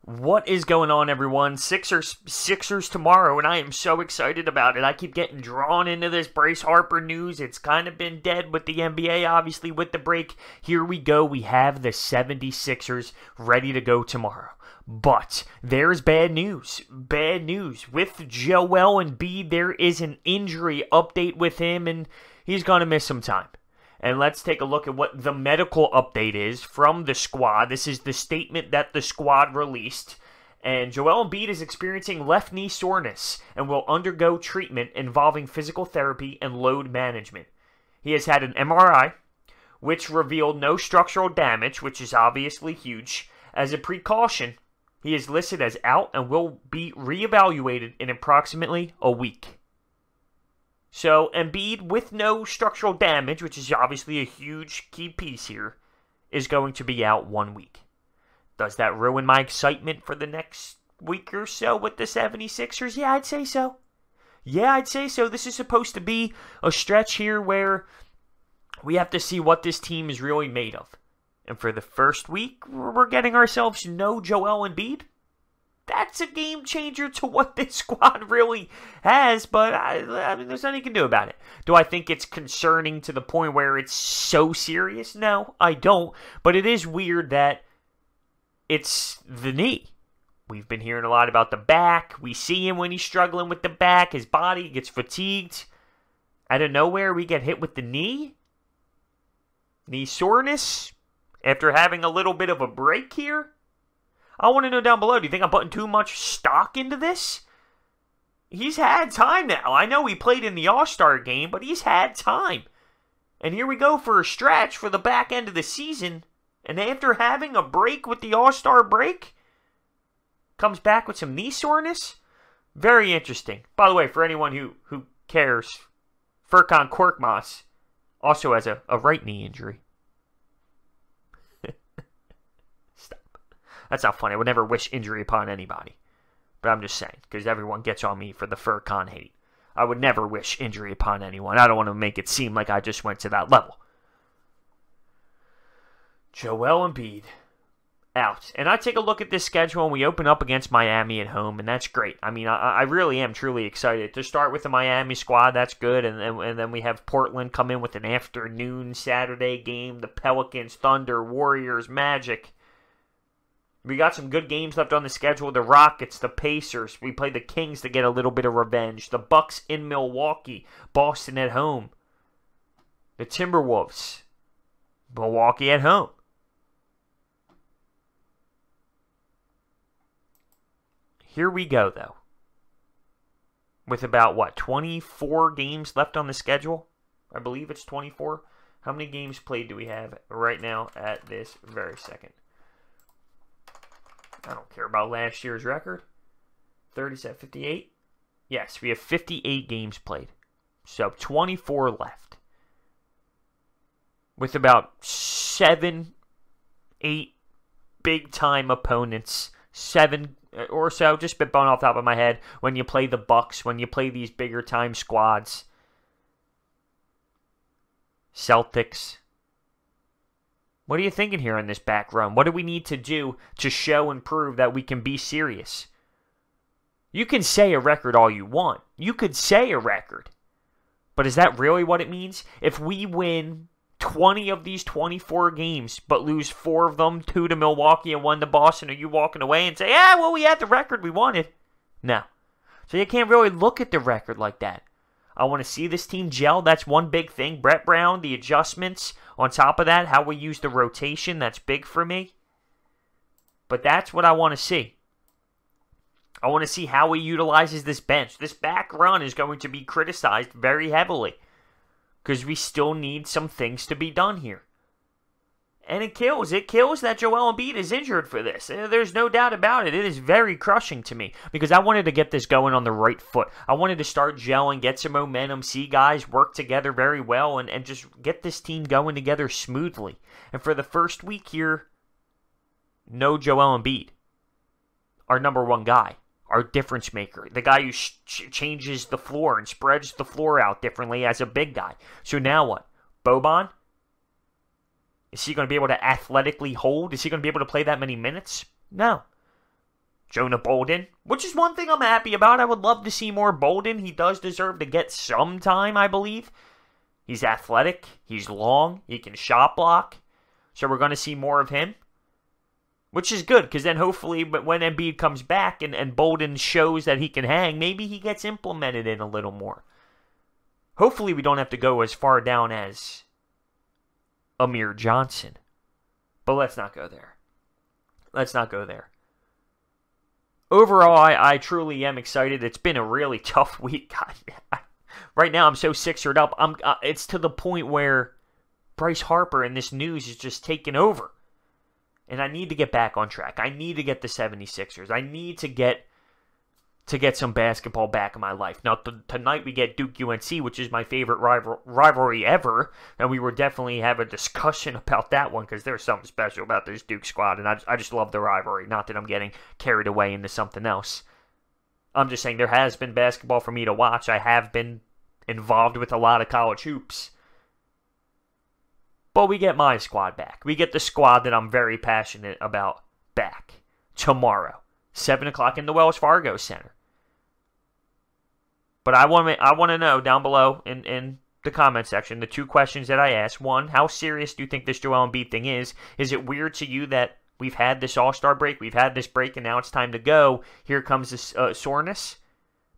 What is going on, everyone? Sixers tomorrow, and I am so excited about it. I keep getting drawn into this Bryce Harper news. It's kind of been dead with the NBA, obviously, with the break. Here we go. We have the 76ers ready to go tomorrow. But there's bad news. Bad news. With Joel Embiid, there is an injury update with him, and he's going to miss some time. And let's take a look at what the medical update is from the squad. This is the statement that the squad released. And Joel Embiid is experiencing left knee soreness and will undergo treatment involving physical therapy and load management. He has had an MRI, which revealed no structural damage, which is obviously huge. As a precaution, he is listed as out and will be reevaluated in approximately a week. So, Embiid, with no structural damage, which is obviously a huge key piece here, is going to be out 1 week. Does that ruin my excitement for the next week or so with the 76ers? Yeah, I'd say so. This is supposed to be a stretch here where we have to see what this team is really made of. And for the first week, we're getting ourselves no Joel Embiid. That's a game changer to what this squad really has, but I mean, there's nothing you can do about it. Do I think it's concerning to the point where it's so serious? No, I don't. But it is weird that it's the knee. We've been hearing a lot about the back. We see him when he's struggling with the back. His body gets fatigued. Out of nowhere, we get hit with the knee. Knee soreness after having a little bit of a break here. I want to know down below, do you think I'm putting too much stock into this? He's had time now. I know he played in the All-Star game, but he's had time. And here we go for a stretch for the back end of the season. And after having a break with the All-Star break, comes back with some knee soreness. Very interesting. By the way, for anyone who cares, Furkan Korkmaz also has a right knee injury. That's not funny. I would never wish injury upon anybody. But I'm just saying, because everyone gets on me for the Furkan hate. I would never wish injury upon anyone. I don't want to make it seem like I just went to that level. Joel Embiid out. And I take a look at this schedule, and we open up against Miami at home, and that's great. I mean, I really am truly excited. To start with the Miami squad, that's good. And then we have Portland come in with an afternoon Saturday game. The Pelicans, Thunder, Warriors, Magic. We got some good games left on the schedule. The Rockets, the Pacers. We play the Kings to get a little bit of revenge. The Bucks in Milwaukee. Boston at home. The Timberwolves. Milwaukee at home. Here we go, though. With about, 24 games left on the schedule? I believe it's 24. How many games played do we have right now at this very second? I don't care about last year's record. 37, 58? Yes, we have 58 games played. So 24 left. With about 7, 8 big-time opponents. 7 or so, just spitballing off the top of my head. When you play the Bucks, when you play these bigger-time squads. Celtics. What are you thinking here on this back run? What do we need to do to show and prove that we can be serious? You can say a record all you want. You could say a record. But is that really what it means? If we win 20 of these 24 games, but lose 4 of them, 2 to Milwaukee and 1 to Boston, are you walking away and say, we had the record we wanted? No. So you can't really look at the record like that. I want to see this team gel. That's one big thing. Brett Brown, the adjustments. On top of that, how we use the rotation. That's big for me. But that's what I want to see. I want to see how he utilizes this bench. This back run is going to be criticized very heavily. Because we still need some things to be done here. And it kills. It kills that Joel Embiid is injured for this. There's no doubt about it. It is very crushing to me. Because I wanted to get this going on the right foot. I wanted to start gelling, get some momentum, see guys work together very well, and just get this team going together smoothly. And for the first week here, no Joel Embiid. Our number one guy. Our difference maker. The guy who changes the floor and spreads the floor out differently as a big guy. So now what? Boban? Is he going to be able to athletically hold? Is he going to be able to play that many minutes? No. Jonah Bolden, which is one thing I'm happy about. I would love to see more Bolden. He does deserve to get some time, I believe. He's athletic. He's long. He can shot block. So we're going to see more of him. Which is good, because then hopefully when Embiid comes back and Bolden shows that he can hang, maybe he gets implemented in a little more. Hopefully we don't have to go as far down as Amir Johnson. But let's not go there. Let's not go there. Overall, I truly am excited. It's been a really tough week. Right now, I'm so Sixered up. It's to the point where Bryce Harper and this news is just taking over. And I need to get back on track. I need to get the 76ers. I need to get some basketball back in my life. Now, tonight we get Duke UNC, which is my favorite rivalry ever. And we will definitely have a discussion about that one because there's something special about this Duke squad. And I just love the rivalry. Not that I'm getting carried away into something else. I'm just saying there has been basketball for me to watch. I have been involved with a lot of college hoops. But we get my squad back. We get the squad that I'm very passionate about back tomorrow, 7 o'clock in the Wells Fargo Center. But I want to know down below in the comment section the two questions that I asked. One, how serious do you think this Joel Embiid thing is? Is it weird to you that we've had this All-Star break, we've had this break, and now it's time to go? Here comes this soreness.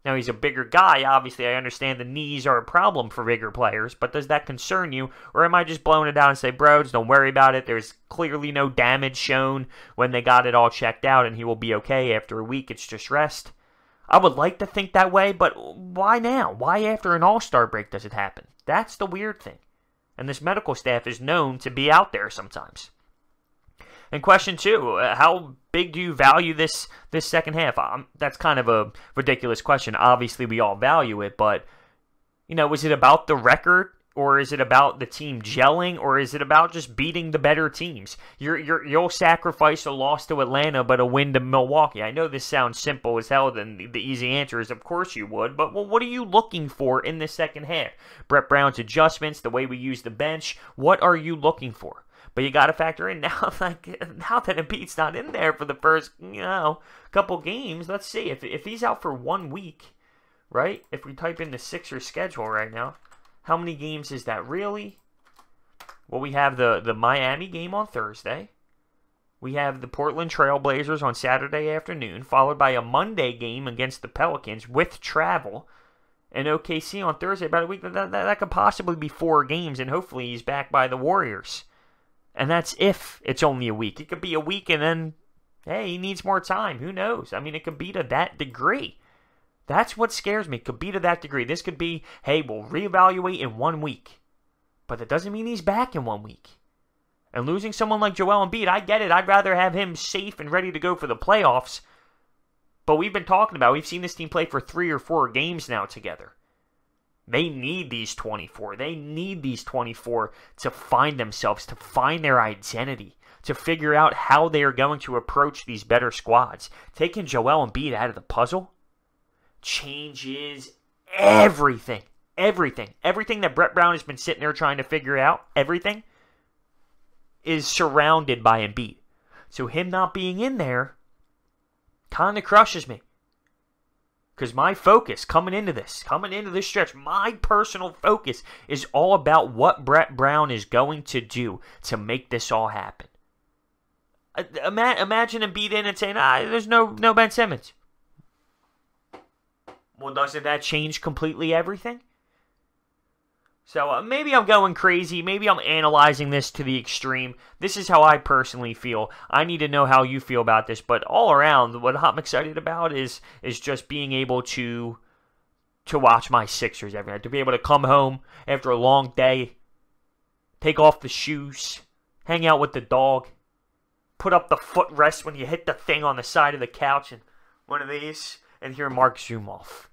Now, he's a bigger guy. Obviously, I understand the knees are a problem for bigger players, but does that concern you? Or am I just blowing it down and say, bros, don't worry about it. There's clearly no damage shown when they got it all checked out, and he will be okay after a week. It's just rest. I would like to think that way, but why now? Why after an All-Star break does it happen? That's the weird thing. And this medical staff is known to be out there sometimes. And question 2, how big do you value this second half? That's kind of a ridiculous question. Obviously, we all value it, but, is it about the record, or is it about the team gelling, or is it about just beating the better teams? You'll sacrifice a loss to Atlanta, but a win to Milwaukee. I know this sounds simple as hell, then the easy answer is of course you would, but what are you looking for in the second half? Brett Brown's adjustments, the way we use the bench, what are you looking for? But you got to factor in now that Embiid's not in there for the first, couple games. Let's see. If he's out for 1 week, right? If we type in the Sixers schedule right now, how many games is that really? Well, we have the Miami game on Thursday. We have the Portland Trail Blazers on Saturday afternoon, followed by a Monday game against the Pelicans with travel. And OKC on Thursday, about a week. That could possibly be 4 games, and hopefully he's back by the Warriors. And that's if it's only a week. It could be a week and then, hey, he needs more time. Who knows? I mean, it could be to that degree. That's what scares me. It could be to that degree. This could be, hey, we'll reevaluate in 1 week. But that doesn't mean he's back in 1 week. And losing someone like Joel Embiid, I get it. I'd rather have him safe and ready to go for the playoffs. But we've we've seen this team play for 3 or 4 games now together. They need these 24. They need these 24 to find themselves, to find their identity, to figure out how they are going to approach these better squads. Taking Joel Embiid out of the puzzle changes everything. Everything. Everything that Brett Brown has been sitting there trying to figure out, everything, is surrounded by Embiid. So him not being in there kind of crushes me. Because my focus coming into this stretch, my personal focus is all about what Brett Brown is going to do to make this all happen. Imagine Embiid in and saying, there's no Ben Simmons. Well, doesn't that change completely everything? So maybe I'm going crazy. Maybe I'm analyzing this to the extreme. This is how I personally feel. I need to know how you feel about this. But all around, what I'm excited about is just being able to watch my Sixers every night. To be able to come home after a long day, take off the shoes, hang out with the dog, put up the footrest when you hit the thing on the side of the couch and one of these, and hear Mark Zumoff.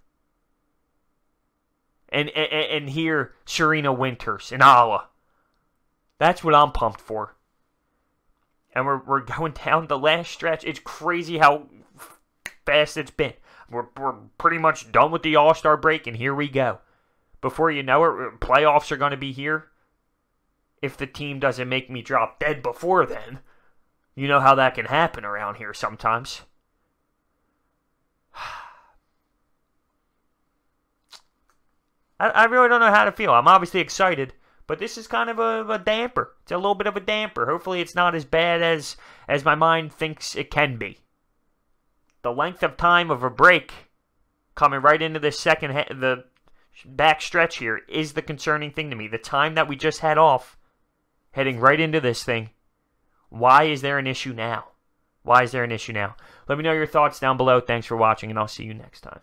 And hear Serena Winters and Allah. That's what I'm pumped for. And we're going down the last stretch. It's crazy how fast it's been. We're pretty much done with the All-Star break, and here we go. Before you know it, playoffs are going to be here. If the team doesn't make me drop dead before then. You know how that can happen around here sometimes. I really don't know how to feel. I'm obviously excited, but this is kind of a damper. It's a little bit of a damper. Hopefully it's not as bad as my mind thinks it can be. The length of time of a break coming right into the the back stretch here is the concerning thing to me. The time that we just had off, heading right into this thing. Why is there an issue now? Why is there an issue now? Let me know your thoughts down below. Thanks for watching, and I'll see you next time.